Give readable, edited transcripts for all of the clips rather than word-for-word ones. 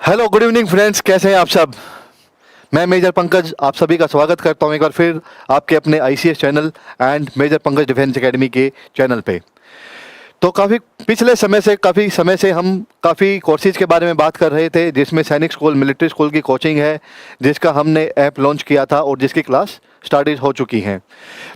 Hello good evening friends, कैसे हैं आप सब। मैं मेजर पंकज आप सभी का स्वागत करता हूं एक बार फिर आपके अपने ICS channel and major Pankaj defence academy के चैनल पे। तो काफ़ी समय से हम काफ़ी कोर्सेज़ के बारे में बात कर रहे थे, जिसमें सैनिक स्कूल, मिलिट्री स्कूल की कोचिंग है, जिसका हमने ऐप लॉन्च किया था और जिसकी क्लास स्टार्ट हो चुकी हैं।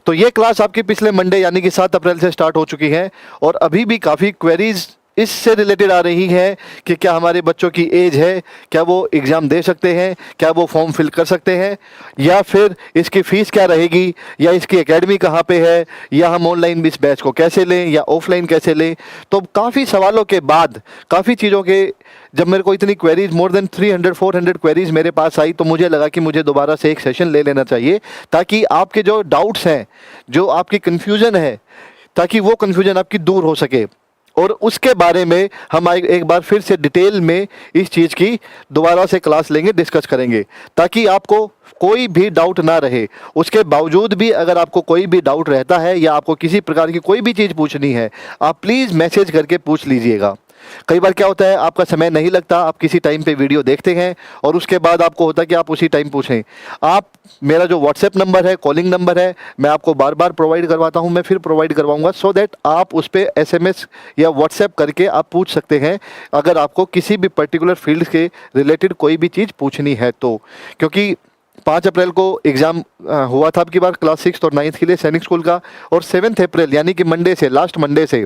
तो ये क्लास आपकी पिछले मंडे यानी कि 7 अप्रैल से स्टार्ट हो चुकी है और अभी भी काफ़ी क्वेरीज इससे रिलेटेड आ रही है कि क्या हमारे बच्चों की एज है, क्या वो एग्ज़ाम दे सकते हैं, क्या वो फॉर्म फिल कर सकते हैं, या फिर इसकी फ़ीस क्या रहेगी, या इसकी एकेडमी कहाँ पे है, या हम ऑनलाइन इस बैच को कैसे लें या ऑफलाइन कैसे लें। तो काफ़ी सवालों के बाद, काफ़ी चीज़ों के जब मेरे को इतनी क्वेरीज मोर देन 300-400 क्वेरीज मेरे पास आई, तो मुझे लगा कि मुझे दोबारा से एक सेशन ले लेना चाहिए, ताकि आपके जो डाउट्स हैं, जो आपकी कन्फ्यूज़न है, ताकि वो कन्फ्यूज़न आपकी दूर हो सके और उसके बारे में हम एक बार फिर से डिटेल में इस चीज़ की दोबारा से क्लास लेंगे, डिस्कस करेंगे, ताकि आपको कोई भी डाउट ना रहे। उसके बावजूद भी अगर आपको कोई भी डाउट रहता है या आपको किसी प्रकार की कोई भी चीज़ पूछनी है, आप प्लीज़ मैसेज करके पूछ लीजिएगा। कई बार क्या होता है, आपका समय नहीं लगता, आप किसी टाइम पे वीडियो देखते हैं और उसके बाद आपको होता है कि आप उसी टाइम पूछें। आप मेरा जो व्हाट्सएप नंबर है, कॉलिंग नंबर है, मैं आपको बार बार प्रोवाइड करवाता हूं, मैं फिर प्रोवाइड करवाऊंगा, सो दैट आप उस पर एसएमएस या व्हाट्सएप करके आप पूछ सकते हैं अगर आपको किसी भी पर्टिकुलर फील्ड के रिलेटेड कोई भी चीज़ पूछनी है तो। क्योंकि 5 अप्रैल को एग्ज़ाम हुआ था आपकी बार क्लास 6 और 9th के लिए सैनिक स्कूल का, और 7 अप्रैल यानी कि मंडे से, लास्ट मंडे से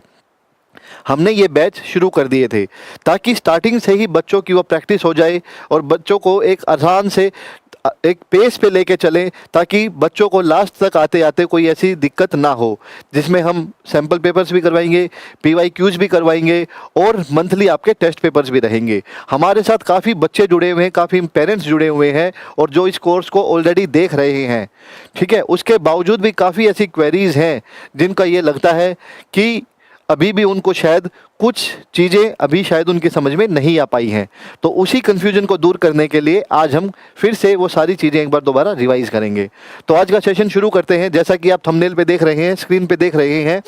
हमने ये बैच शुरू कर दिए थे, ताकि स्टार्टिंग से ही बच्चों की वो प्रैक्टिस हो जाए और बच्चों को एक आसान से एक पेस पे लेके चलें, ताकि बच्चों को लास्ट तक आते आते कोई ऐसी दिक्कत ना हो, जिसमें हम सैम्पल पेपर्स भी करवाएंगे, पीवाईक्यूज भी करवाएंगे और मंथली आपके टेस्ट पेपर्स भी रहेंगे। हमारे साथ काफ़ी बच्चे जुड़े हुए हैं, काफ़ी पेरेंट्स जुड़े हुए हैं और जो इस कोर्स को ऑलरेडी देख रहे हैं, ठीक है। उसके बावजूद भी काफ़ी ऐसी क्वेरीज हैं जिनका ये लगता है कि अभी भी उनको शायद कुछ चीज़ें अभी शायद उनकी समझ में नहीं आ पाई हैं। तो उसी कन्फ्यूजन को दूर करने के लिए आज हम फिर से वो सारी चीज़ें एक बार दोबारा रिवाइज करेंगे। तो आज का सेशन शुरू करते हैं। जैसा कि आप थंबनेल पे देख रहे हैं, स्क्रीन पे देख रहे हैं,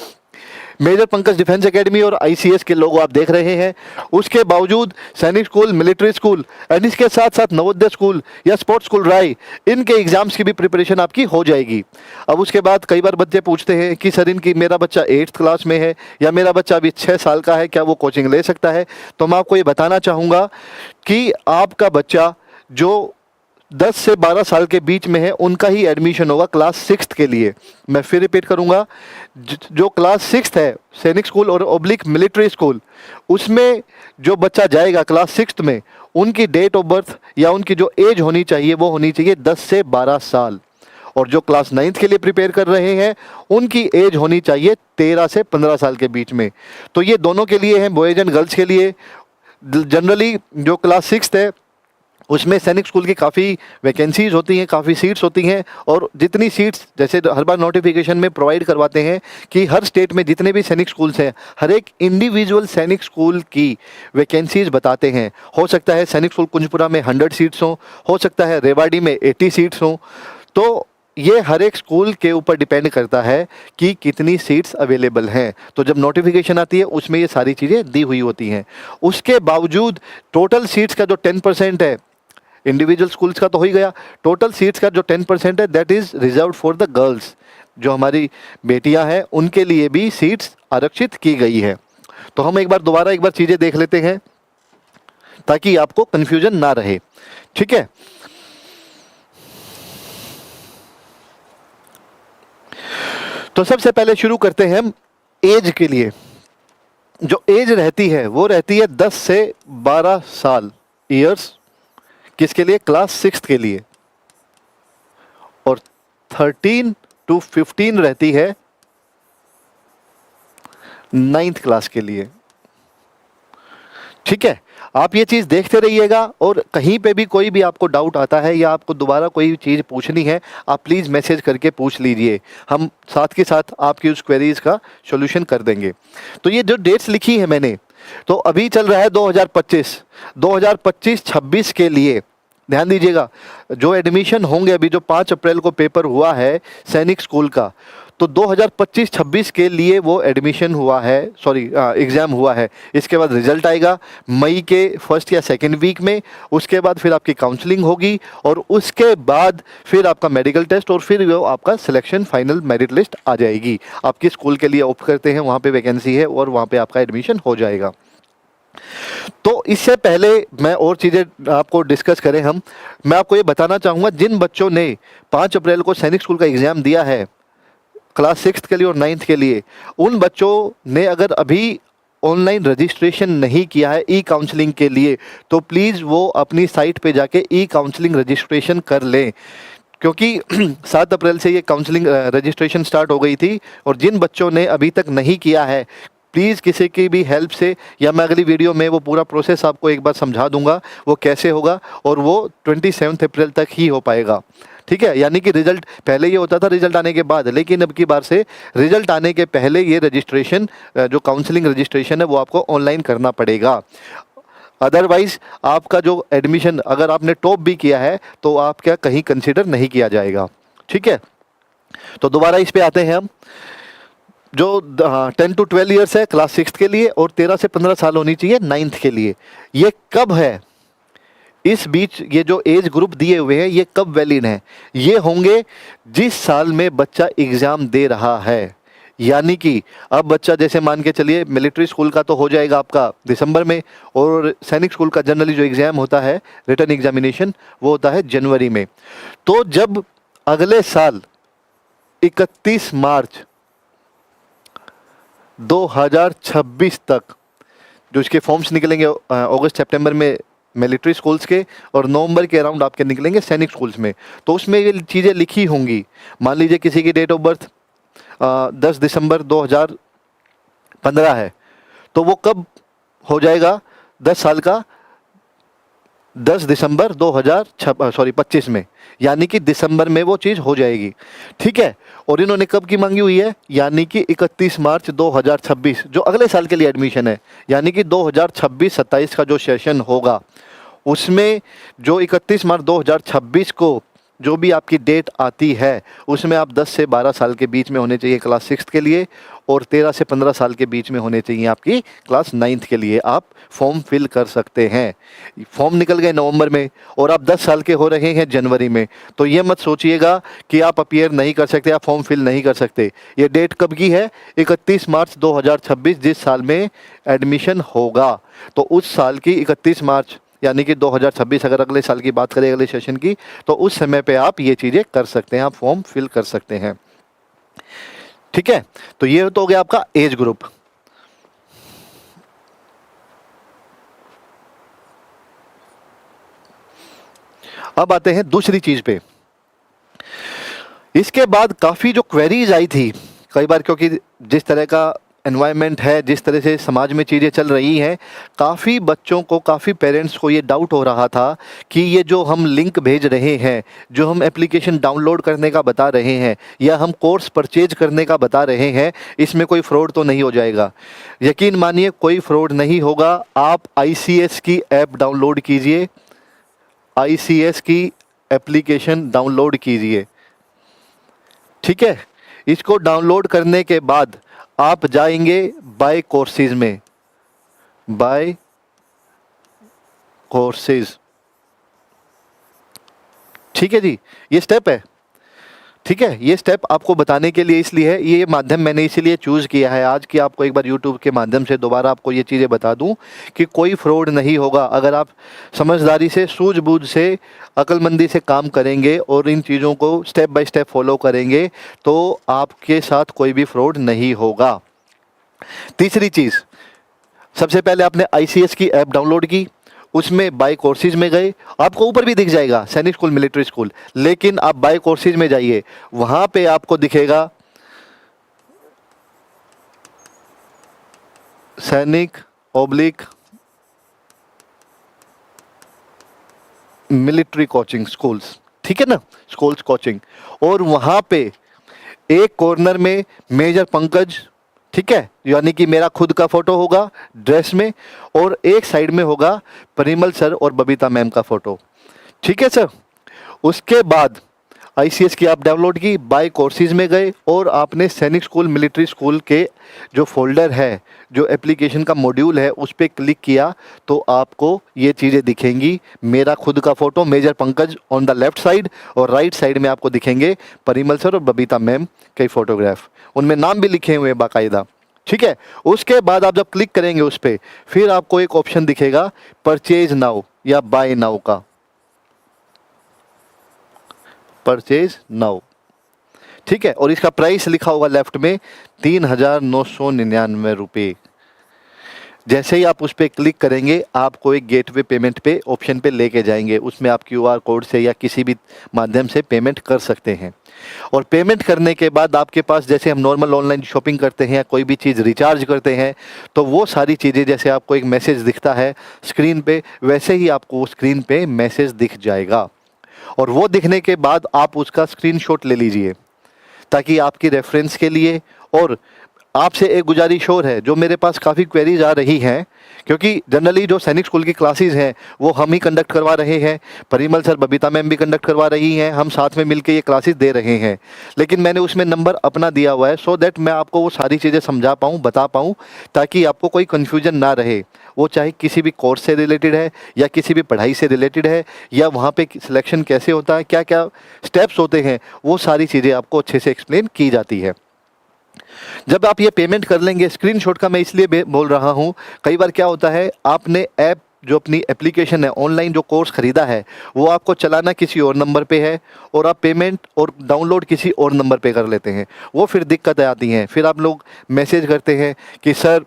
मेजर पंकज डिफेंस एकेडमी और आईसीएस के लोगो आप देख रहे हैं। उसके बावजूद सैनिक स्कूल, मिलिट्री स्कूल एंड इसके साथ साथ नवोदय स्कूल या स्पोर्ट्स स्कूल राय, इनके एग्जाम्स की भी प्रिपरेशन आपकी हो जाएगी। अब उसके बाद कई बार बच्चे पूछते हैं कि सर इनकी, मेरा बच्चा 8th क्लास में है या मेरा बच्चा अभी 6 साल का है, क्या वो कोचिंग ले सकता है। तो मैं आपको ये बताना चाहूँगा कि आपका बच्चा जो 10 से 12 साल के बीच में है, उनका ही एडमिशन होगा क्लास 6th के लिए। मैं फिर रिपीट करूंगा, जो क्लास 6th है सैनिक स्कूल और ओब्लिक मिलिट्री स्कूल, उसमें जो बच्चा जाएगा क्लास 6th में, उनकी डेट ऑफ बर्थ या उनकी जो एज होनी चाहिए वो होनी चाहिए 10 से 12 साल। और जो क्लास 9th के लिए प्रिपेयर कर रहे हैं, उनकी एज होनी चाहिए 13 से 15 साल के बीच में। तो ये दोनों के लिए हैं, बॉयज एंड गर्ल्स के लिए। जनरली जो क्लास 6th है उसमें सैनिक स्कूल की काफ़ी वैकेंसीज होती हैं, काफ़ी सीट्स होती हैं, और जितनी सीट्स जैसे हर बार नोटिफिकेशन में प्रोवाइड करवाते हैं कि हर स्टेट में जितने भी सैनिक स्कूल्स हैं, हर एक इंडिविजुअल सैनिक स्कूल की वैकेंसीज बताते हैं। हो सकता है सैनिक स्कूल कुंजपुरा में 100 सीट्स हो सकता है रेवाड़ी में 80 सीट्स हों। तो ये हर एक स्कूल के ऊपर डिपेंड करता है कि कितनी सीट्स अवेलेबल हैं। तो जब नोटिफिकेशन आती है उसमें ये सारी चीज़ें दी हुई होती हैं। उसके बावजूद टोटल सीट्स का जो 10% है, इंडिविजुअल स्कूल्स का तो हो ही गया, टोटल सीट्स का जो 10% है that is reserve for the girls. जो हमारी बेटियां हैं उनके लिए भी सीट्स आरक्षित की गई है। तो हम एक बार चीज़ें देख लेते हैं ताकि आपको कन्फ्यूजन ना रहे, ठीक है। तो सबसे पहले शुरू करते हैं हम एज के लिए। जो एज रहती है वो रहती है 10 से 12 साल ईयर्स, किसके लिए, क्लास 6th के लिए, और 13 to 15 रहती है 9th क्लास के लिए, ठीक है। आप ये चीज़ देखते रहिएगा और कहीं पे भी कोई भी आपको डाउट आता है या आपको दोबारा कोई चीज़ पूछनी है, आप प्लीज़ मैसेज करके पूछ लीजिए, हम साथ के साथ आपकी उस क्वेरीज का सॉल्यूशन कर देंगे। तो ये जो डेट्स लिखी है मैंने, तो अभी चल रहा है 2025-26 के लिए। ध्यान दीजिएगा, जो एडमिशन होंगे, अभी जो 5 अप्रैल को पेपर हुआ है सैनिक स्कूल का, तो 2025-26 के लिए वो एडमिशन हुआ है, सॉरी एग्ज़ाम हुआ है। इसके बाद रिजल्ट आएगा मई के फर्स्ट या सेकेंड वीक में। उसके बाद फिर आपकी काउंसलिंग होगी और उसके बाद फिर आपका मेडिकल टेस्ट और फिर वो आपका सिलेक्शन फाइनल मेरिट लिस्ट आ जाएगी। आपके स्कूल के लिए ऑप्ट करते हैं, वहाँ पे वैकेंसी है और वहाँ पे आपका एडमिशन हो जाएगा। तो इससे पहले मैं और चीज़ें आपको डिस्कस करें मैं आपको ये बताना चाहूँगा, जिन बच्चों ने 5 अप्रैल को सैनिक स्कूल का एग्ज़ाम दिया है क्लास 6 के लिए और 9th के लिए, उन बच्चों ने अगर अभी ऑनलाइन रजिस्ट्रेशन नहीं किया है ई काउंसलिंग के लिए, तो प्लीज़ वो अपनी साइट पे जाके ई काउंसलिंग रजिस्ट्रेशन कर लें, क्योंकि 7 अप्रैल से ये काउंसलिंग रजिस्ट्रेशन स्टार्ट हो गई थी। और जिन बच्चों ने अभी तक नहीं किया है, प्लीज़ किसी की भी हेल्प से, या मैं अगली वीडियो में वो पूरा प्रोसेस आपको एक बार समझा दूंगा वो कैसे होगा, और वो 27 अप्रैल तक ही हो पाएगा। ठीक है, यानी कि रिजल्ट पहले ये होता था रिजल्ट आने के बाद, लेकिन अब की बार से रिजल्ट आने के पहले ये रजिस्ट्रेशन, जो काउंसलिंग रजिस्ट्रेशन है वो आपको ऑनलाइन करना पड़ेगा। अदरवाइज आपका जो एडमिशन अगर आपने टॉप भी किया है तो आप क्या कहीं कंसिडर नहीं किया जाएगा। ठीक है, तो दोबारा इस पे आते हैं हम। जो 10 to 12 ईयर्स है क्लास 6 के लिए, और 13 से 15 साल होनी चाहिए 9th के लिए। ये कब है, इस बीच ये जो एज ग्रुप दिए हुए हैं ये कब वैलिड हैं? ये होंगे जिस साल में बच्चा एग्ज़ाम दे रहा है। यानी कि अब बच्चा जैसे मान के चलिए मिलिट्री स्कूल का तो हो जाएगा आपका दिसंबर में, और सैनिक स्कूल का जनरली जो एग्ज़ाम होता है रिटन एग्जामिनेशन वो होता है जनवरी में। तो जब अगले साल 31 मार्च 2026 तक जो इसके फॉर्म्स निकलेंगे अगस्त सितंबर में मिलिट्री स्कूल्स के, और नवंबर के अराउंड आपके निकलेंगे सैनिक स्कूल्स में, तो उसमें ये चीज़ें लिखी होंगी। मान लीजिए किसी की डेट ऑफ बर्थ 10 दिसंबर 2015 है, तो वो कब हो जाएगा 10 साल का? 10 दिसंबर 2025 में, यानी कि दिसंबर में वो चीज़ हो जाएगी। ठीक है, और इन्होंने कब की मांगी हुई है? यानी कि 31 मार्च 2026, जो अगले साल के लिए एडमिशन है, यानी कि 2026-27 का जो सेशन होगा उसमें जो 31 मार्च 2026 को जो भी आपकी डेट आती है उसमें आप 10 से 12 साल के बीच में होने चाहिए क्लास 6 के लिए, और 13 से 15 साल के बीच में होने चाहिए आपकी क्लास 9th के लिए। आप फॉर्म फिल कर सकते हैं। फॉर्म निकल गए नवंबर में और आप 10 साल के हो रहे हैं जनवरी में, तो ये मत सोचिएगा कि आप अपीयर नहीं कर सकते, आप फॉर्म फिल नहीं कर सकते। ये डेट कब की है? 31 मार्च 2026, जिस साल में एडमिशन होगा। तो उस साल की 31 मार्च यानी कि 2026, अगर अगले साल की बात करें अगले सेशन की, तो उस समय पे आप ये चीज़ें कर सकते हैं, आप फॉर्म फिल कर सकते हैं। ठीक है, तो ये तो हो गया आपका एज ग्रुप। अब आते हैं दूसरी चीज पे। इसके बाद काफ़ी जो क्वेरीज आई थी कई बार, क्योंकि जिस तरह का एनवायरनमेंट है, जिस तरह से समाज में चीज़ें चल रही हैं, काफ़ी बच्चों को, काफ़ी पेरेंट्स को ये डाउट हो रहा था कि ये जो हम लिंक भेज रहे हैं, जो हम एप्लीकेशन डाउनलोड करने का बता रहे हैं, या हम कोर्स परचेज करने का बता रहे हैं, इसमें कोई फ्रॉड तो नहीं हो जाएगा। यकीन मानिए कोई फ्रॉड नहीं होगा। आप ICS की ऐप डाउनलोड कीजिए, ICS की एप्लीकेशन डाउनलोड कीजिए। ठीक है, इसको डाउनलोड करने के बाद आप जाएंगे बाय कोर्सेज में, बाय कोर्सेज। ठीक है जी, ये स्टेप है। ठीक है, ये स्टेप आपको बताने के लिए इसलिए है, ये माध्यम मैंने इसीलिए चूज़ किया है आज कि आपको एक बार YouTube के माध्यम से दोबारा आपको ये चीज़ें बता दूं कि कोई फ्रॉड नहीं होगा। अगर आप समझदारी से, सूझबूझ से, अक्लमंदी से काम करेंगे और इन चीज़ों को स्टेप बाय स्टेप फॉलो करेंगे तो आपके साथ कोई भी फ्रॉड नहीं होगा। तीसरी चीज़, सबसे पहले आपने ICS की ऐप डाउनलोड की, उसमें बाय कोर्सेज में गए, आपको ऊपर भी दिख जाएगा सैनिक स्कूल, मिलिट्री स्कूल, लेकिन आप बाय कोर्सेज में जाइए, वहां पे आपको दिखेगा सैनिक ऑब्लिक मिलिट्री कोचिंग स्कूल्स। ठीक है ना, स्कूल्स कोचिंग, और वहां पे एक कॉर्नर में मेजर पंकज, ठीक है, यानी कि मेरा खुद का फोटो होगा ड्रेस में, और एक साइड में होगा परिमल सर और बबीता मैम का फोटो। ठीक है सर, उसके बाद आईसीएस की आप डाउनलोड की, बाय कोर्सेज में गए और आपने सैनिक स्कूल मिलिट्री स्कूल के जो फोल्डर है, जो एप्लीकेशन का मॉड्यूल है, उस पर क्लिक किया तो आपको ये चीज़ें दिखेंगी। मेरा खुद का photo major Pankaj on the left side, और राइट साइड में आपको दिखेंगे परिमल सर और बबीता मैम के फोटोग्राफ, उनमें नाम भी लिखे हुए हैं बाकायदा। ठीक है, उसके बाद आप जब क्लिक करेंगे उस पर, फिर आपको एक ऑप्शन दिखेगा परचेज नाउ या बाय नाउ का, परचेज नाउ। ठीक है, और इसका प्राइस लिखा होगा लेफ्ट में 3,999 रुपये। जैसे ही आप उस पर क्लिक करेंगे आपको एक गेटवे पेमेंट पे ऑप्शन पे लेके जाएंगे, उसमें आप क्यूआर कोड से या किसी भी माध्यम से पेमेंट कर सकते हैं। और पेमेंट करने के बाद आपके पास, जैसे हम नॉर्मल ऑनलाइन शॉपिंग करते हैं या कोई भी चीज़ रिचार्ज करते हैं, तो वो सारी चीज़ें जैसे आपको एक मैसेज दिखता है स्क्रीन पे, वैसे ही आपको वो स्क्रीन पे मैसेज दिख जाएगा। और वो दिखने के बाद आप उसका स्क्रीनशॉट ले लीजिए ताकि आपकी रेफरेंस के लिए। और आपसे एक गुजारिश और है, जो मेरे पास काफ़ी क्वेरीज आ रही हैं, क्योंकि जनरली जो सैनिक स्कूल की क्लासेस हैं वो हम ही कंडक्ट करवा रहे हैं, परिमल सर बबीता मैम भी कंडक्ट करवा रही हैं, हम साथ में मिलकर ये क्लासेस दे रहे हैं। लेकिन मैंने उसमें नंबर अपना दिया हुआ है सो दैट मैं आपको वो सारी चीज़ें समझा पाऊँ, बता पाऊँ, ताकि आपको कोई कन्फ्यूजन ना रहे। वो चाहे किसी भी कोर्स से रिलेटेड है या किसी भी पढ़ाई से रिलेटेड है, या वहाँ पे सिलेक्शन कैसे होता है, क्या क्या स्टेप्स होते हैं, वो सारी चीज़ें आपको अच्छे से एक्सप्लेन की जाती है। जब आप ये पेमेंट कर लेंगे, स्क्रीनशॉट का मैं इसलिए बोल रहा हूँ, कई बार क्या होता है आपने ऐप, जो अपनी एप्लीकेशन है, ऑनलाइन जो कोर्स ख़रीदा है, वो आपको चलाना किसी और नंबर पे है और आप पेमेंट और डाउनलोड किसी और नंबर पे कर लेते हैं। वो फिर दिक्कतें आती हैं, फिर आप लोग मैसेज करते हैं कि सर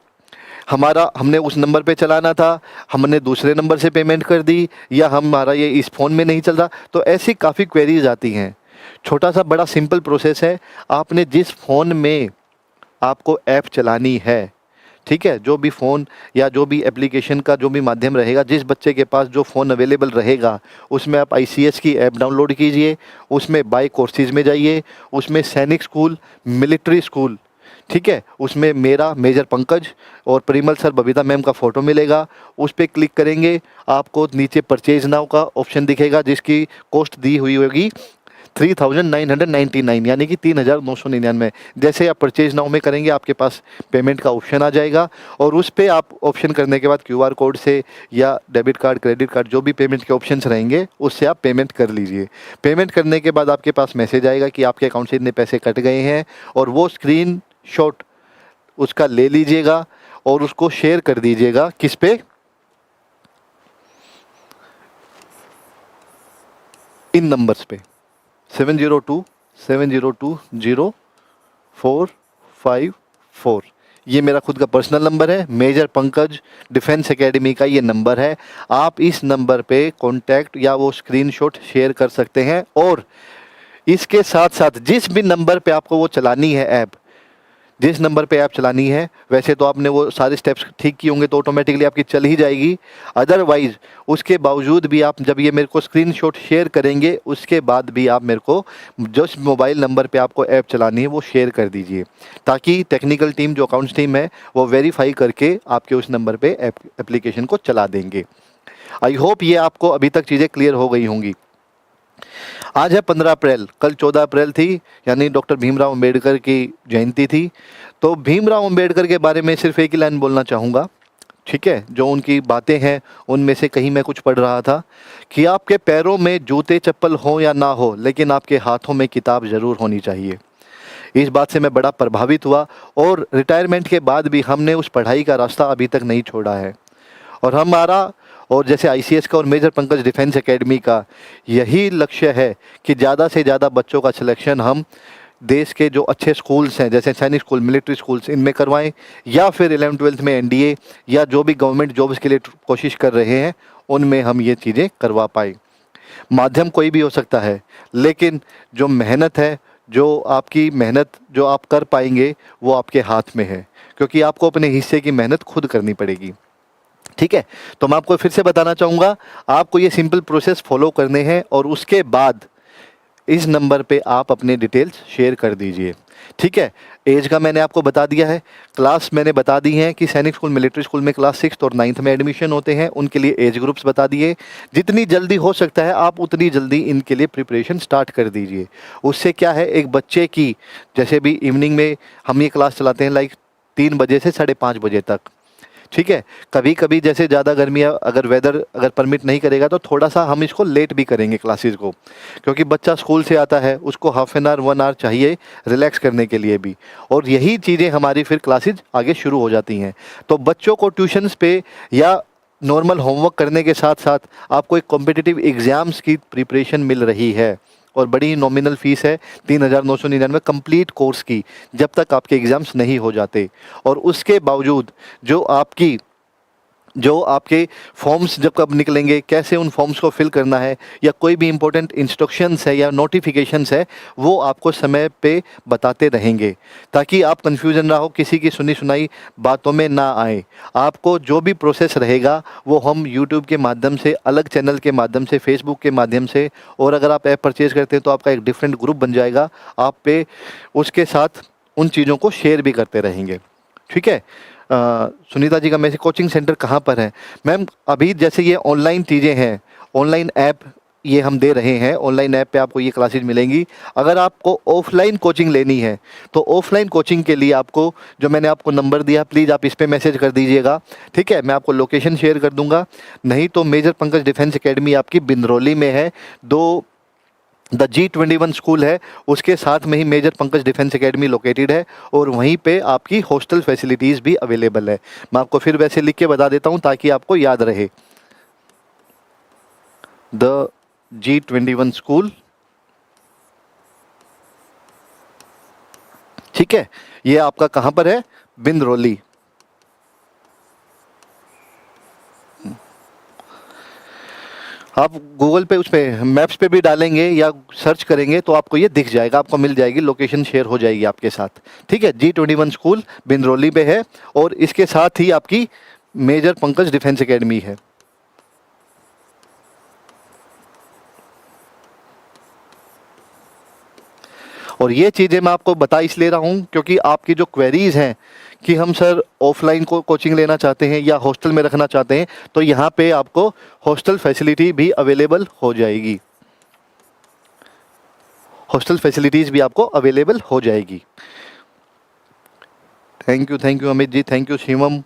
हमने उस नंबर पे चलाना था, हमने दूसरे नंबर से पेमेंट कर दी, या हमारा ये इस फ़ोन में नहीं चल रहा। तो ऐसी काफ़ी क्वेरीज आती हैं। छोटा सा बड़ा सिंपल प्रोसेस है, आपने जिस फ़ोन में आपको ऐप चलानी है, ठीक है, जो भी फ़ोन या जो भी एप्लीकेशन का जो भी माध्यम रहेगा, जिस बच्चे के पास जो फ़ोन अवेलेबल रहेगा, उसमें आप आईसीएस की ऐप डाउनलोड कीजिए, उसमें बाय कोर्सेज में जाइए, उसमें सैनिक स्कूल मिलिट्री स्कूल, ठीक है, उसमें मेरा मेजर पंकज और परिमल सर बबीता मैम का फ़ोटो मिलेगा, उस पर क्लिक करेंगे, आपको नीचे परचेज नाउ का ऑप्शन दिखेगा जिसकी कॉस्ट दी हुई होगी 3,999, यानी कि 3,999। जैसे आप परचेज नाउ में करेंगे आपके पास पेमेंट का ऑप्शन आ जाएगा, और उस पर आप ऑप्शन करने के बाद क्यूआर कोड से या डेबिट कार्ड, क्रेडिट कार्ड, जो भी पेमेंट के ऑप्शंस रहेंगे उससे आप पेमेंट कर लीजिए। पेमेंट करने के बाद आपके पास मैसेज आएगा कि आपके अकाउंट से इतने पैसे कट गए हैं, और वो स्क्रीन शॉट उसका ले लीजिएगा और उसको शेयर कर दीजिएगा किस पे, इन नंबर्स पे 7027020454। ये मेरा खुद का पर्सनल नंबर है, मेजर पंकज डिफेंस एकेडमी का ये नंबर है। आप इस नंबर पे कांटेक्ट या वो स्क्रीनशॉट शेयर कर सकते हैं। और इसके साथ साथ जिस भी नंबर पे आपको वो चलानी है ऐप, जिस नंबर पे ऐप चलानी है, वैसे तो आपने वो सारे स्टेप्स ठीक किए होंगे तो ऑटोमेटिकली आपकी चल ही जाएगी। अदरवाइज़ उसके बावजूद भी आप जब ये मेरे को स्क्रीनशॉट शेयर करेंगे, उसके बाद भी आप मेरे को जिस मोबाइल नंबर पे आपको ऐप चलानी है वो शेयर कर दीजिए, ताकि टेक्निकल टीम, जो अकाउंट्स टीम है, वो वेरीफाई करके आपके उस नंबर पर एप्लीकेशन को चला देंगे। आई होप ये आपको अभी तक चीज़ें क्लियर हो गई होंगी। आज है 15 अप्रैल, कल 14 अप्रैल थी, यानी डॉक्टर भीमराव अंबेडकर की जयंती थी। तो भीमराव अंबेडकर के बारे में सिर्फ एक ही लाइन बोलना चाहूँगा, ठीक है, जो उनकी बातें हैं उनमें से कहीं मैं कुछ पढ़ रहा था कि आपके पैरों में जूते चप्पल हो या ना हो, लेकिन आपके हाथों में किताब ज़रूर होनी चाहिए। इस बात से मैं बड़ा प्रभावित हुआ, और रिटायरमेंट के बाद भी हमने उस पढ़ाई का रास्ता अभी तक नहीं छोड़ा है। और हमारा, और जैसे आईसीएस का और मेजर पंकज डिफेंस एकेडमी का यही लक्ष्य है कि ज़्यादा से ज़्यादा बच्चों का सिलेक्शन हम देश के जो अच्छे स्कूल्स हैं, जैसे सैनिक स्कूल, मिलिट्री स्कूल्स, इनमें करवाएं, या फिर 11th-12th में एनडीए या जो भी गवर्नमेंट जॉब्स के लिए कोशिश कर रहे हैं उनमें हम ये चीज़ें करवा पाएँ। माध्यम कोई भी हो सकता है, लेकिन जो मेहनत है, जो आपकी मेहनत जो आप कर पाएंगे वो आपके हाथ में है, क्योंकि आपको अपने हिस्से की मेहनत खुद करनी पड़ेगी। ठीक है, तो मैं आपको फिर से बताना चाहूँगा, आपको ये सिंपल प्रोसेस फॉलो करने हैं, और उसके बाद इस नंबर पे आप अपने डिटेल्स शेयर कर दीजिए। ठीक है, एज का मैंने आपको बता दिया है, क्लास मैंने बता दी है कि सैनिक स्कूल मिलिट्री स्कूल में क्लास 6 और 9th में एडमिशन होते हैं, उनके लिए एज ग्रुप्स बता दिए। जितनी जल्दी हो सकता है आप उतनी जल्दी इनके लिए प्रिपरेशन स्टार्ट कर दीजिए। उससे क्या है, एक बच्चे की, जैसे भी इवनिंग में हम ये क्लास चलाते हैं लाइक 3 बजे से 5:30 बजे तक, ठीक है। कभी कभी जैसे ज़्यादा गर्मियाँ अगर वेदर अगर परमिट नहीं करेगा तो थोड़ा सा हम इसको लेट भी करेंगे क्लासेस को, क्योंकि बच्चा स्कूल से आता है, उसको हाफ एन आवर 1 आवर चाहिए रिलैक्स करने के लिए भी, और यही चीज़ें हमारी फिर क्लासेस आगे शुरू हो जाती हैं। तो बच्चों को ट्यूशन्स पे या नॉर्मल होमवर्क करने के साथ साथ आपको एक कॉम्पिटिटिव एग्ज़ाम्स की प्रिपरेशन मिल रही है, और बड़ी नॉमिनल फ़ीस है 3,999 कंप्लीट कोर्स की, जब तक आपके एग्ज़ाम्स नहीं हो जाते। और उसके बावजूद जो आपके फॉर्म्स जब कब निकलेंगे, कैसे उन फॉर्म्स को फिल करना है, या कोई भी इम्पोर्टेंट इंस्ट्रक्शंस है या नोटिफिकेशंस है, वो आपको समय पे बताते रहेंगे, ताकि आप कंफ्यूजन ना हो, किसी की सुनी सुनाई बातों में ना आए। आपको जो भी प्रोसेस रहेगा वो हम यूट्यूब के माध्यम से, अलग चैनल के माध्यम से, फेसबुक के माध्यम से, और अगर आप ऐप परचेज़ करते हैं तो आपका एक डिफरेंट ग्रुप बन जाएगा, आप पे उसके साथ उन चीज़ों को शेयर भी करते रहेंगे, ठीक है। सुनीता जी का मैसेज, कोचिंग सेंटर कहाँ पर है? मैम अभी जैसे ये ऑनलाइन चीज़ें हैं, ऑनलाइन ऐप ये हम दे रहे हैं, ऑनलाइन ऐप पे आपको ये क्लासेज मिलेंगी। अगर आपको ऑफलाइन कोचिंग लेनी है तो ऑफलाइन कोचिंग के लिए आपको, जो मैंने आपको नंबर दिया, प्लीज़ आप इस पे मैसेज कर दीजिएगा, ठीक है। मैं आपको लोकेशन शेयर कर दूंगा। नहीं तो मेजर पंकज डिफेंस एकेडमी आपकी बिंद्रोली में है, द G21 स्कूल है, उसके साथ में ही major Pankaj defence academy located है, और वहीं पे आपकी हॉस्टल फैसिलिटीज़ भी अवेलेबल है। मैं आपको फिर वैसे लिख के बता देता हूँ ताकि आपको याद रहे। द G21 स्कूल, ठीक है, ये आपका कहाँ पर है? बिंद्रोली। आप गूगल पे, उस पे मैप्स पे भी डालेंगे या सर्च करेंगे तो आपको ये दिख जाएगा, आपको मिल जाएगी, लोकेशन शेयर हो जाएगी आपके साथ, ठीक है। G21 स्कूल बिंद्रोली पे है, और इसके साथ ही आपकी मेजर पंकज डिफेंस एकेडमी है। और ये चीज़ें मैं आपको बता इसलिए रहा हूँ क्योंकि आपकी जो क्वेरीज हैं कि हम सर ऑफलाइन को कोचिंग लेना चाहते हैं या हॉस्टल में रखना चाहते हैं, तो यहाँ पे आपको हॉस्टल फैसिलिटी भी अवेलेबल हो जाएगी, हॉस्टल फैसिलिटीज़ भी आपको अवेलेबल हो जाएगी। Thank you Amit ji, thank you Shivam.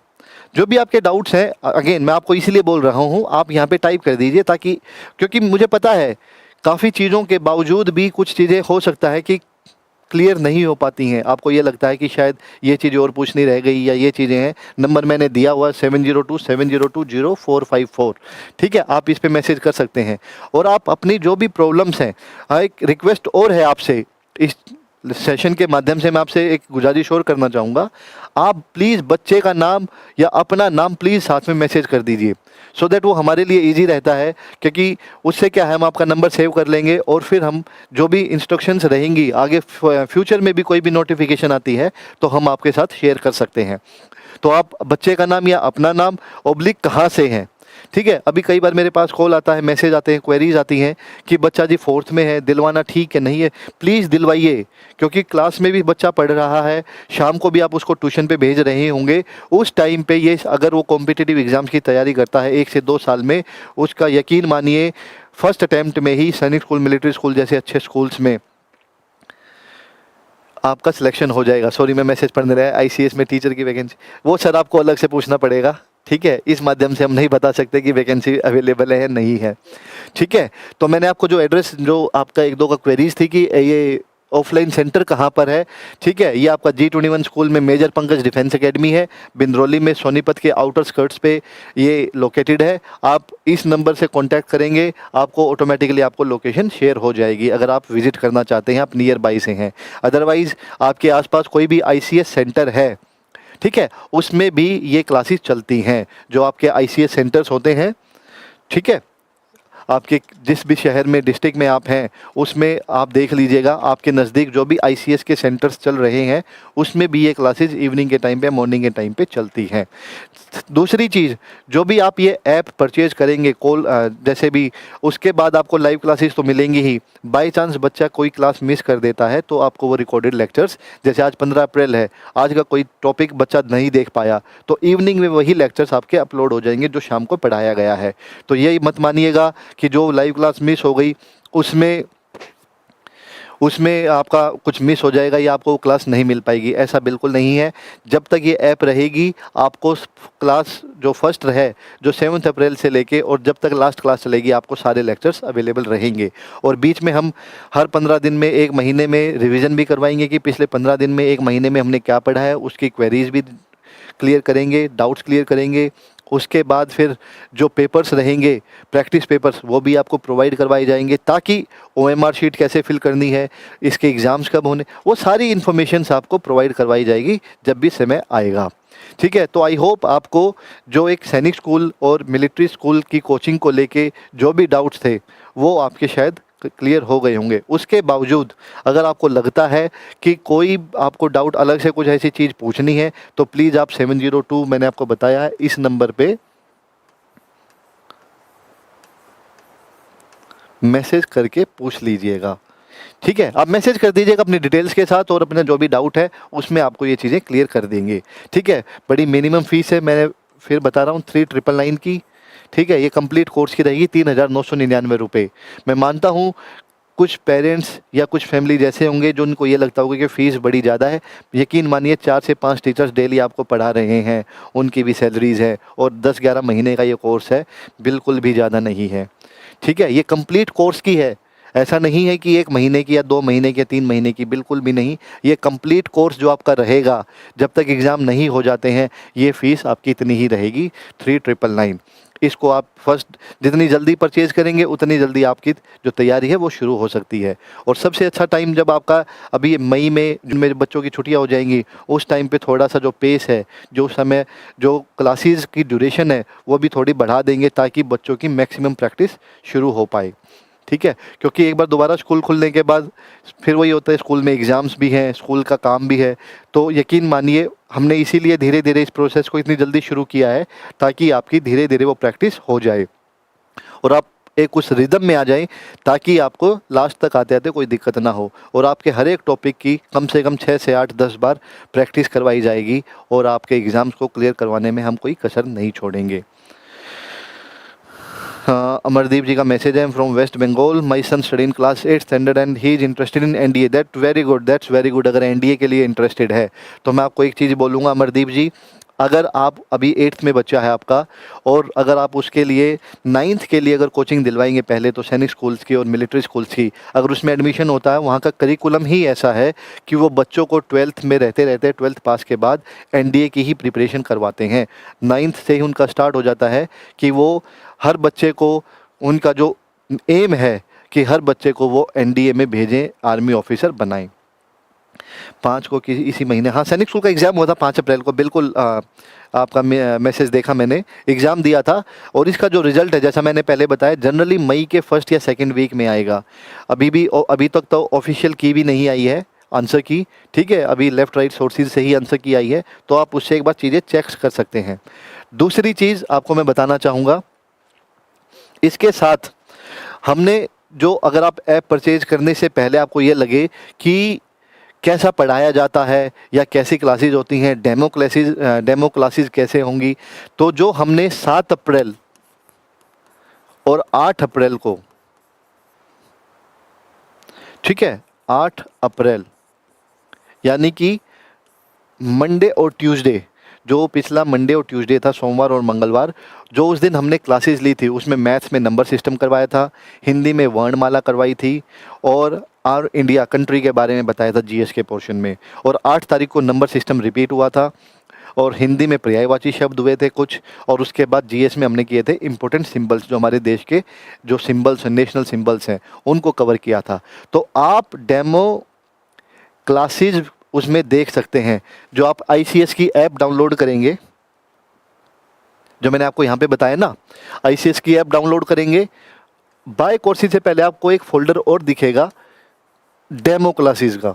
जो भी आपके डाउट्स हैं, अगेन मैं आपको इसीलिए बोल रहा हूँ, आप यहाँ पे टाइप कर दीजिए, ताकि, क्योंकि मुझे पता है काफ़ी चीज़ों के बावजूद भी कुछ चीज़ें हो सकता है कि क्लियर नहीं हो पाती हैं। आपको ये लगता है कि शायद ये चीज़ और पूछनी रह गई, या ये चीज़ें हैं। नंबर मैंने दिया हुआ 7027020454, ठीक है, आप इस पे मैसेज कर सकते हैं। और आप अपनी जो भी प्रॉब्लम्स हैं, एक रिक्वेस्ट और है आपसे, इस सेशन के माध्यम से मैं आपसे एक गुजारिश और करना चाहूँगा, आप प्लीज़ बच्चे का नाम या अपना नाम प्लीज़ साथ में मैसेज कर दीजिए, सो दैट वो हमारे लिए इजी रहता है, क्योंकि उससे क्या है, हम आपका नंबर सेव कर लेंगे, और फिर हम जो भी इंस्ट्रक्शंस रहेंगी आगे फ्यूचर में भी कोई भी नोटिफिकेशन आती है तो हम आपके साथ शेयर कर सकते हैं। तो आप बच्चे का नाम या अपना नाम ओब्लिक कहाँ से हैं, ठीक है। अभी कई बार मेरे पास कॉल आता है, मैसेज आते हैं, क्वेरीज आती हैं कि बच्चा जी 4th में है, दिलवाना ठीक है नहीं है? प्लीज़ दिलवाइए, क्योंकि क्लास में भी बच्चा पढ़ रहा है, शाम को भी आप उसको ट्यूशन पे भेज रहे होंगे, उस टाइम पे ये अगर वो कॉम्पिटिटिव एग्ज़ाम्स की तैयारी करता है 1 से 2 साल में, उसका यकीन मानिए फर्स्ट अटैम्प्ट में ही सैनिक स्कूल, मिलिट्री स्कूल जैसे अच्छे स्कूल्स में आपका सिलेक्शन हो जाएगा। सॉरी, मैं मैसेज पढ़ने रहा है, ICS में टीचर की वैकेंसी, वो सर आपको अलग से पूछना पड़ेगा, ठीक है। इस माध्यम से हम नहीं बता सकते कि वैकेंसी अवेलेबल है या नहीं है, ठीक है। तो मैंने आपको जो एड्रेस, जो आपका 1-2 का क्वेरीज थी कि ये ऑफलाइन सेंटर कहाँ पर है, ठीक है, ये आपका G21 स्कूल में मेजर पंकज डिफेंस एकेडमी है, बिंद्रोली में, सोनीपत के आउटर स्कर्ट्स पे ये लोकेटेड है। आप इस नंबर से कांटेक्ट करेंगे, आपको ऑटोमेटिकली आपको लोकेशन शेयर हो जाएगी, अगर आप विजिट करना चाहते हैं, आप नियर बाई से हैं। अदरवाइज़ आपके आसपास कोई भी ICS सेंटर है, ठीक है, उसमें भी ये क्लासेस चलती हैं, जो आपके ICS सेंटर्स होते हैं, ठीक है। आपके जिस भी शहर में, डिस्ट्रिक्ट में आप हैं, उसमें आप देख लीजिएगा, आपके नज़दीक जो भी आईसीएस के सेंटर्स चल रहे हैं उसमें भी ये क्लासेस इवनिंग के टाइम पे, मॉर्निंग के टाइम पे चलती हैं। दूसरी चीज़, जो भी आप ये ऐप परचेज करेंगे जैसे भी, उसके बाद आपको लाइव क्लासेस तो मिलेंगी ही। बाय चांस बच्चा कोई क्लास मिस कर देता है तो आपको वो रिकॉर्डेड लेक्चर्स, जैसे आज 15 अप्रैल है, आज का कोई टॉपिक बच्चा नहीं देख पाया तो इवनिंग में वही लेक्चर्स आपके अपलोड हो जाएंगे जो शाम को पढ़ाया गया है। तो यही मत मानिएगा कि जो लाइव क्लास मिस हो गई उसमें उसमें आपका कुछ मिस हो जाएगा या आपको क्लास नहीं मिल पाएगी, ऐसा बिल्कुल नहीं है। जब तक ये ऐप रहेगी आपको क्लास जो फर्स्ट है, जो 7 अप्रैल से लेके और जब तक लास्ट क्लास चलेगी, आपको सारे लेक्चर्स अवेलेबल रहेंगे। और बीच में हम हर 15 दिन में, 1 महीने में रिवीजन भी करवाएंगे कि पिछले 15 दिन में, 1 महीने में हमने क्या पढ़ा है, उसकी क्वेरीज भी क्लियर करेंगे, डाउट्स क्लियर करेंगे। उसके बाद फिर जो पेपर्स रहेंगे, प्रैक्टिस पेपर्स, वो भी आपको प्रोवाइड करवाए जाएंगे ताकि ओएमआर शीट कैसे फिल करनी है, इसके एग्ज़ाम्स कब होने, वो सारी इन्फॉर्मेशंस आपको प्रोवाइड करवाई जाएगी जब भी समय आएगा। ठीक है, तो आई होप आपको जो एक सैनिक स्कूल और मिलिट्री स्कूल की कोचिंग को लेके जो भी डाउट्स थे वो आपके शायद क्लियर हो गए होंगे। उसके बावजूद अगर आपको लगता है कि कोई आपको डाउट, अलग से कुछ ऐसी चीज़ पूछनी है, तो प्लीज़ आप 702, मैंने आपको बताया है, इस नंबर पे मैसेज करके पूछ लीजिएगा। ठीक है, आप मैसेज कर दीजिएगा अपनी डिटेल्स के साथ और अपना जो भी डाउट है उसमें आपको ये चीज़ें क्लियर कर देंगे। ठीक है, बड़ी मिनिमम फीस है, मैं फिर बता रहा हूँ, 3999 की। ठीक है, ये कंप्लीट कोर्स की रहेगी 3999 रुपये। मैं मानता हूँ कुछ पेरेंट्स या कुछ फैमिली जैसे होंगे जो उनको ये लगता होगा कि फ़ीस बड़ी ज़्यादा है। यकीन मानिए 4 से 5 टीचर्स डेली आपको पढ़ा रहे हैं, उनकी भी सैलरीज़ है और 10-11 महीने का ये कोर्स है, बिल्कुल भी ज़्यादा नहीं है। ठीक है, ये कंप्लीट कोर्स की है, ऐसा नहीं है कि 1 महीने की या 2 महीने की या 3 महीने की, बिल्कुल भी नहीं। ये कंप्लीट कोर्स जो आपका रहेगा जब तक एग्ज़ाम नहीं हो जाते हैं, ये फ़ीस आपकी इतनी ही रहेगी, 3999। इसको आप फर्स्ट जितनी जल्दी परचेज़ करेंगे उतनी जल्दी आपकी जो तैयारी है वो शुरू हो सकती है। और सबसे अच्छा टाइम जब आपका अभी मई में, जिनमें बच्चों की छुट्टियां हो जाएंगी, उस टाइम पे थोड़ा सा जो पेस है, जो समय, जो क्लासेस की ड्यूरेशन है, वो भी थोड़ी बढ़ा देंगे ताकि बच्चों की मैक्सिमम प्रैक्टिस शुरू हो पाए। ठीक है, क्योंकि एक बार दोबारा स्कूल खुलने के बाद फिर वही होता है, स्कूल में एग्ज़ाम्स भी हैं, स्कूल का काम भी है। तो यकीन मानिए हमने इसीलिए धीरे धीरे इस प्रोसेस को इतनी जल्दी शुरू किया है ताकि आपकी धीरे धीरे वो प्रैक्टिस हो जाए और आप एक उस रिदम में आ जाएं ताकि आपको लास्ट तक आते आते कोई दिक्कत ना हो। और आपके हर एक टॉपिक की कम से कम 6 से 8-10 बार प्रैक्टिस करवाई जाएगी और आपके एग्ज़ाम्स को क्लियर करवाने में हम कोई कसर नहीं छोड़ेंगे। अमरदीप जी का मैसेज है, from West Bengal, my son study in class 8th standard and he is interested in NDA. That very good, that's very good. अगर एनडीए के लिए इंटरेस्टेड है तो मैं आपको एक चीज़ बोलूँगा अमरदीप जी, अगर आप अभी 8th में बच्चा है आपका और अगर आप उसके लिए 9th के लिए अगर कोचिंग दिलवाएंगे, पहले तो सैनिक स्कूल्स की और मिलिट्री स्कूल्स की, अगर उसमें एडमिशन होता है, वहाँ का करिकुलम ही ऐसा है कि वो बच्चों को 12th में रहते रहते 12th पास के बाद एनडीए की ही प्रिपरेशन करवाते हैं। 9th से ही उनका स्टार्ट हो जाता है कि वो हर बच्चे को, उनका जो एम है कि हर बच्चे को वो एनडीए में भेजें, आर्मी ऑफिसर बनाएं। 5 को किसी इसी महीने, हाँ, सैनिक स्कूल का एग्ज़ाम हुआ था 5 अप्रैल को, बिल्कुल आपका मैसेज देखा मैंने, एग्ज़ाम दिया था। और इसका जो रिज़ल्ट है, जैसा मैंने पहले बताया, जनरली मई के 1st या 2nd वीक में आएगा। अभी तक तो ऑफिशियल की भी नहीं आई है आंसर की। ठीक है, अभी लेफ़्ट राइट सोर्सेज से ही आंसर की आई है, तो आप उससे एक बार चीज़ें चेक कर सकते हैं। दूसरी चीज़ आपको मैं बताना चाहूँगा, इसके साथ हमने जो, अगर आप ऐप परचेज करने से पहले आपको ये लगे कि कैसा पढ़ाया जाता है या कैसी क्लासेस होती हैं, डेमो क्लासेस कैसे होंगी, तो जो हमने 7 अप्रैल और 8 अप्रैल को, ठीक है, 8 अप्रैल यानी कि मंडे और ट्यूसडे, जो पिछला मंडे और ट्यूसडे था, सोमवार और मंगलवार, जो उस दिन हमने क्लासेस ली थी, उसमें मैथ्स में नंबर सिस्टम करवाया था, हिंदी में वर्णमाला करवाई थी और आर इंडिया कंट्री के बारे में बताया था जीएस के पोर्शन में। और 8 तारीख को नंबर सिस्टम रिपीट हुआ था और हिंदी में पर्यायवाची शब्द हुए थे कुछ, और उसके बाद जीएस में हमने किए थे इंपॉर्टेंट सिंबल्स, जो हमारे देश के जो सिंबल्स, नेशनल सिंबल्स हैं, उनको कवर किया था। तो आप डेमो क्लासेस उसमें देख सकते हैं। जो आप आईसीएस की ऐप डाउनलोड करेंगे, जो मैंने आपको यहाँ पे बताया ना, आईसीएस की ऐप डाउनलोड करेंगे, बाय कोर्सेज से पहले आपको एक फोल्डर और दिखेगा डेमो क्लासेस का,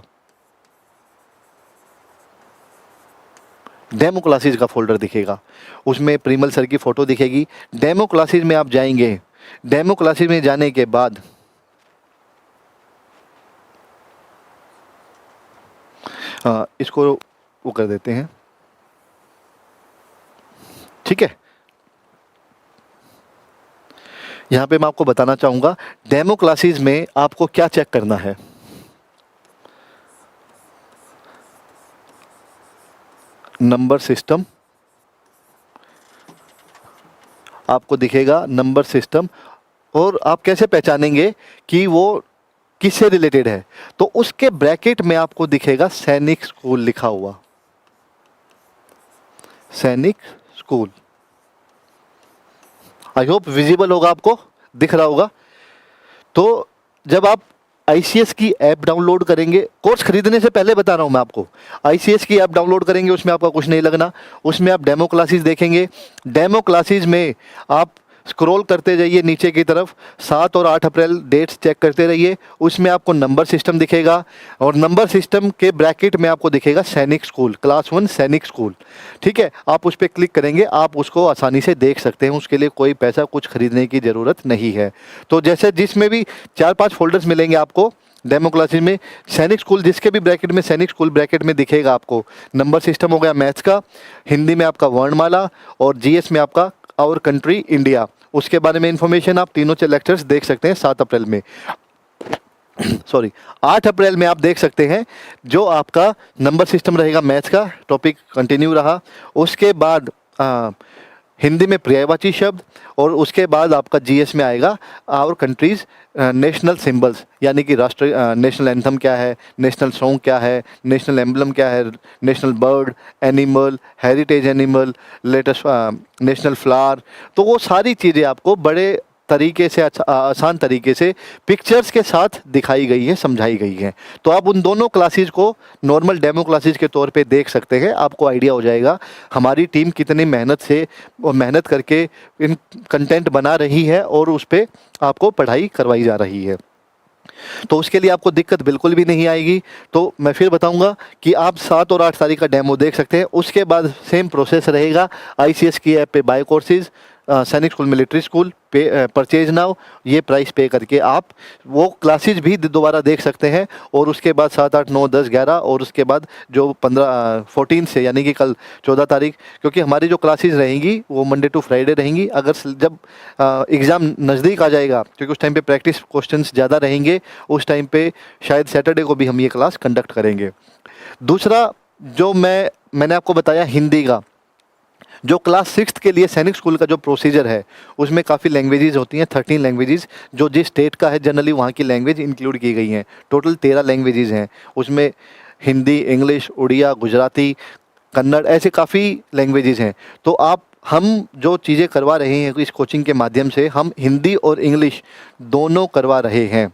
डेमो क्लासेस का फोल्डर दिखेगा। उसमें प्रिमल सर की फ़ोटो दिखेगी। डेमो क्लासेस में आप जाएंगे। डेमो क्लासेस में जाने के बाद इसको वो कर देते हैं, ठीक है। यहाँ पे मैं आपको बताना चाहूँगा डेमो क्लासेस में आपको क्या चेक करना है। नंबर सिस्टम आपको दिखेगा, नंबर सिस्टम। और आप कैसे पहचानेंगे कि वो किससे रिलेटेड है? तो उसके ब्रैकेट में आपको दिखेगा सैनिक स्कूल लिखा हुआ, सैनिक स्कूल। आई होप विजिबल होगा, आपको दिख रहा होगा। तो जब आप आईसीएस की ऐप डाउनलोड करेंगे, कोर्स खरीदने से पहले बता रहा हूं मैं आपको, आईसीएस की ऐप डाउनलोड करेंगे, उसमें आपका कुछ नहीं लगना। उसमें आप डेमो क्लासेस देखेंगे। डेमो क्लासेस में आप स्क्रॉल करते जाइए नीचे की तरफ, 7 और 8 अप्रैल डेट्स चेक करते रहिए। उसमें आपको नंबर सिस्टम दिखेगा और नंबर सिस्टम के ब्रैकेट में आपको दिखेगा सैनिक स्कूल, क्लास 1 सैनिक स्कूल, ठीक है। आप उस पर क्लिक करेंगे, आप उसको आसानी से देख सकते हैं। उसके लिए कोई पैसा कुछ खरीदने की ज़रूरत नहीं है। तो जैसे जिसमें भी 4-5 फोल्डर्स मिलेंगे आपको डेमो क्लासेस में, सैनिक स्कूल जिसके भी ब्रैकेट में सैनिक स्कूल ब्रैकेट में दिखेगा आपको। नंबर सिस्टम हो गया मैथ्स का, हिंदी में आपका वर्णमाला और जीएस में आपका आवर कंट्री इंडिया। उसके बारे में इंफॉर्मेशन आप तीनों लेक्चर्स देख सकते हैं 7 अप्रैल में। सॉरी 8 अप्रैल में आप देख सकते हैं जो आपका नंबर सिस्टम रहेगा, मैथ्स का टॉपिक कंटिन्यू रहा। उसके बाद हिंदी में पर्यायवाची शब्द और उसके बाद आपका जीएस में आएगा आवर कंट्रीज नेशनल सिंबल्स, यानी कि राष्ट्रीय नेशनल एंथम क्या है, नेशनल सॉन्ग क्या है, नेशनल एम्बलम क्या है, national bird, animal, heritage animal, latest national flower. तो वो सारी चीज़ें आपको बड़े तरीके से आसान तरीके से पिक्चर्स के साथ दिखाई गई है, समझाई गई है। तो आप उन दोनों क्लासेस को नॉर्मल डेमो क्लासेस के तौर पे देख सकते हैं। आपको आइडिया हो जाएगा हमारी टीम कितनी मेहनत से और मेहनत करके इन कंटेंट बना रही है और उस पर आपको पढ़ाई करवाई जा रही है। तो उसके लिए आपको दिक्कत बिल्कुल भी नहीं आएगी। तो मैं फिर बताऊंगा कि आप 7 और 8 तारीख का डेमो देख सकते हैं। उसके बाद सेम प्रोसेस रहेगा आईसीएस की ऐप पे बाय कोर्सेज, सैनिक स्कूल मिलिट्री स्कूल पे परचेज नाउ, ये प्राइस पे करके आप वो क्लासेज भी दोबारा देख सकते हैं। और उसके बाद 7, 8, 9, 10, 11 और उसके बाद जो 14 से यानी कि कल 14 तारीख, क्योंकि हमारी जो क्लासेज रहेंगी वो मंडे टू फ्राइडे रहेंगी। अगर जब एग्ज़ाम नज़दीक आ जाएगा, क्योंकि उस टाइम पे प्रैक्टिस क्वेश्चंस ज़्यादा रहेंगे, उस टाइम पे शायद सैटरडे को भी हम ये क्लास कंडक्ट करेंगे। दूसरा जो मैंने आपको बताया हिंदी का, जो क्लास 6 के लिए सैनिक स्कूल का जो प्रोसीजर है उसमें काफ़ी लैंग्वेजेस होती हैं, 13 लैंग्वेजेस। जो जिस स्टेट का है जनरली वहाँ की लैंग्वेज इंक्लूड की गई हैं। टोटल 13 लैंग्वेजेस हैं उसमें, हिंदी, इंग्लिश, उड़िया, गुजराती, कन्नड़, ऐसे काफ़ी लैंग्वेजेस हैं। तो हम जो चीज़ें करवा रहे हैं इस कोचिंग के माध्यम से, हम हिंदी और इंग्लिश दोनों करवा रहे हैं,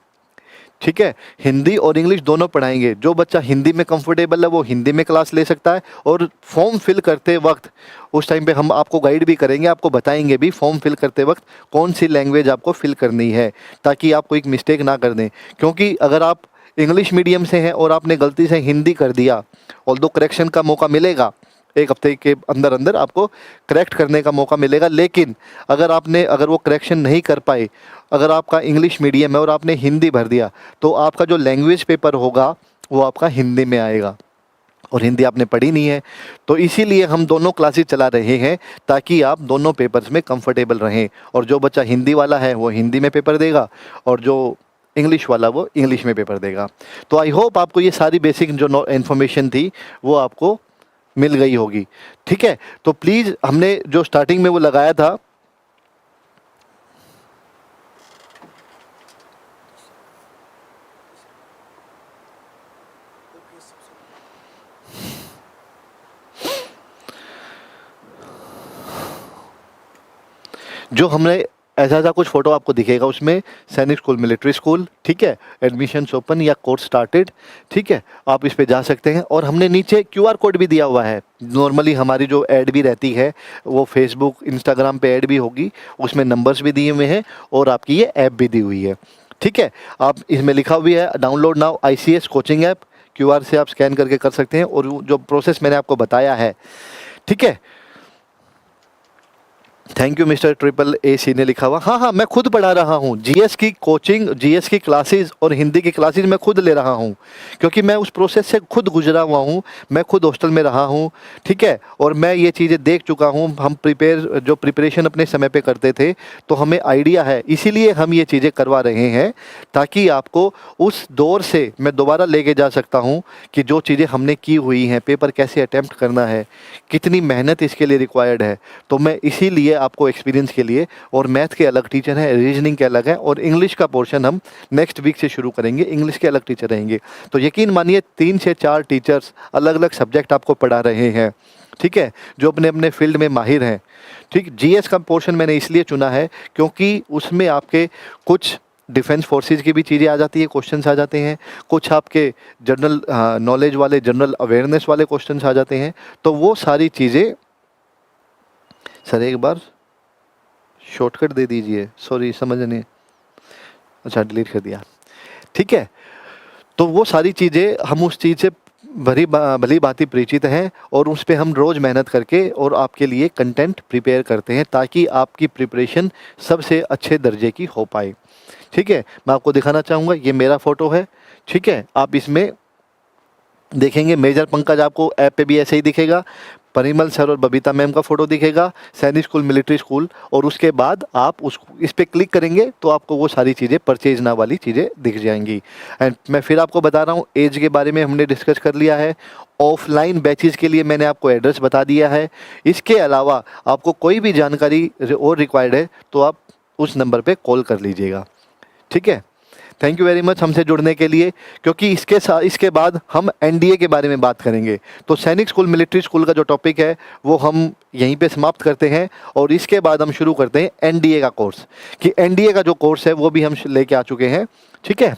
ठीक है। हिंदी और इंग्लिश दोनों पढ़ाएंगे। जो बच्चा हिंदी में कंफर्टेबल है वो हिंदी में क्लास ले सकता है। और फॉर्म फिल करते वक्त उस टाइम पे हम आपको गाइड भी करेंगे, आपको बताएंगे भी फॉर्म फिल करते वक्त कौन सी लैंग्वेज आपको फिल करनी है, ताकि आप कोई मिस्टेक ना कर दें। क्योंकि अगर आप इंग्लिश मीडियम से हैं और आपने गलती से हिंदी कर दिया, ऑल्दो करेक्शन का मौका मिलेगा, 1 हफ्ते के अंदर अंदर आपको करेक्ट करने का मौका मिलेगा। लेकिन अगर वो करेक्शन नहीं कर पाए, अगर आपका इंग्लिश मीडियम है और आपने हिंदी भर दिया, तो आपका जो लैंग्वेज पेपर होगा वो आपका हिंदी में आएगा और हिंदी आपने पढ़ी नहीं है। तो इसीलिए हम दोनों क्लासेस चला रहे हैं ताकि आप दोनों पेपर्स में कंफर्टेबल रहें। और जो बच्चा हिंदी वाला है वो हिंदी में पेपर देगा और जो इंग्लिश वाला वो इंग्लिश में पेपर देगा। तो आई होप आपको ये सारी बेसिक जो इन्फॉर्मेशन थी वो आपको मिल गई होगी, ठीक है। तो प्लीज़, हमने जो स्टार्टिंग में वो लगाया था, जो हमने ऐसा ऐसा कुछ फोटो आपको दिखेगा उसमें, सैनिक स्कूल मिलिट्री स्कूल, ठीक है, एडमिशन्स ओपन या कोर्स स्टार्टेड, ठीक है, आप इस पे जा सकते हैं। और हमने नीचे क्यूआर कोड भी दिया हुआ है। नॉर्मली हमारी जो ऐड भी रहती है वो फेसबुक इंस्टाग्राम पे ऐड भी होगी, उसमें नंबर्स भी दिए हुए हैं और आपकी ये ऐप भी दी हुई है, ठीक है। आप इसमें लिखा हुआ है download now ICS coaching app, QR से आप स्कैन करके कर सकते हैं और जो प्रोसेस मैंने आपको बताया है, ठीक है। Thank you mister triple AC ने लिखा हुआ। हाँ हाँ, मैं खुद पढ़ा रहा हूँ GS की कोचिंग, GS की क्लासेस और हिंदी की क्लासेस मैं खुद ले रहा हूँ, क्योंकि मैं उस प्रोसेस से खुद गुजरा हुआ हूँ। मैं खुद हॉस्टल में रहा हूँ, ठीक है, और मैं ये चीज़ें देख चुका हूँ। हम प्रिपरेशन अपने समय पे करते थे तो हमें आइडिया है, इसीलिए हम ये चीज़ें करवा रहे हैं, ताकि आपको उस दौर से मैं दोबारा लेके जा सकता हूँ कि जो चीज़ें हमने की हुई हैं, पेपर कैसे अटैम्प्ट करना है, कितनी मेहनत इसके लिए रिक्वायर्ड है। तो मैं इसीलिए आपको एक्सपीरियंस के लिए, और मैथ के अलग टीचर हैं, रीजनिंग के अलग हैं, और इंग्लिश का पोर्शन हम नेक्स्ट वीक से शुरू करेंगे, इंग्लिश के अलग टीचर रहेंगे। तो यकीन मानिए 3 से 4 टीचर्स अलग अलग सब्जेक्ट आपको पढ़ा रहे हैं, ठीक है, जो अपने अपने फील्ड में माहिर हैं, ठीक। GS का पोर्शन मैंने इसलिए चुना है क्योंकि उसमें आपके कुछ डिफेंस फोर्सेस की भी चीज़ें आ जाती है, क्वेश्चंस आ जाते हैं, कुछ आपके जनरल नॉलेज वाले, जनरल अवेयरनेस वाले क्वेश्चंस आ जाते हैं। तो वो सारी चीज़ें, सर एक बार शॉर्टकट दे दीजिए, सॉरी समझ नहीं, अच्छा डिलीट कर दिया, ठीक है। तो वो सारी चीज़ें हम उस चीज़ से भली भांति परिचित हैं और उस पर हम रोज़ मेहनत करके और आपके लिए कंटेंट प्रिपेयर करते हैं, ताकि आपकी प्रिपरेशन सबसे अच्छे दर्जे की हो पाए, ठीक है। मैं आपको दिखाना चाहूँगा, ये मेरा फ़ोटो है, ठीक है। आप इसमें देखेंगे मेजर पंकज आपको ऐप पे भी ऐसे ही दिखेगा, परिमल सर और बबीता मैम का फ़ोटो दिखेगा, सैनिक स्कूल मिलिट्री स्कूल, और उसके बाद आप इस पर क्लिक करेंगे तो आपको वो सारी चीज़ें परचेज ना वाली चीज़ें दिख जाएंगी। एंड मैं फिर आपको बता रहा हूँ, एज के बारे में हमने डिस्कस कर लिया है। ऑफलाइन बैचेज़ के लिए मैंने आपको एड्रेस बता दिया है। इसके अलावा आपको कोई भी जानकारी और रिक्वायर्ड है तो आप उस नंबर पर कॉल कर लीजिएगा, ठीक है। थैंक यू वेरी मच हमसे जुड़ने के लिए, क्योंकि इसके बाद हम NDA के बारे में बात करेंगे। तो सैनिक स्कूल मिलिट्री स्कूल का जो टॉपिक है वो हम यहीं पे समाप्त करते हैं, और इसके बाद हम शुरू करते हैं NDA का कोर्स, कि NDA का जो कोर्स है वो भी हम लेके आ चुके हैं, ठीक है।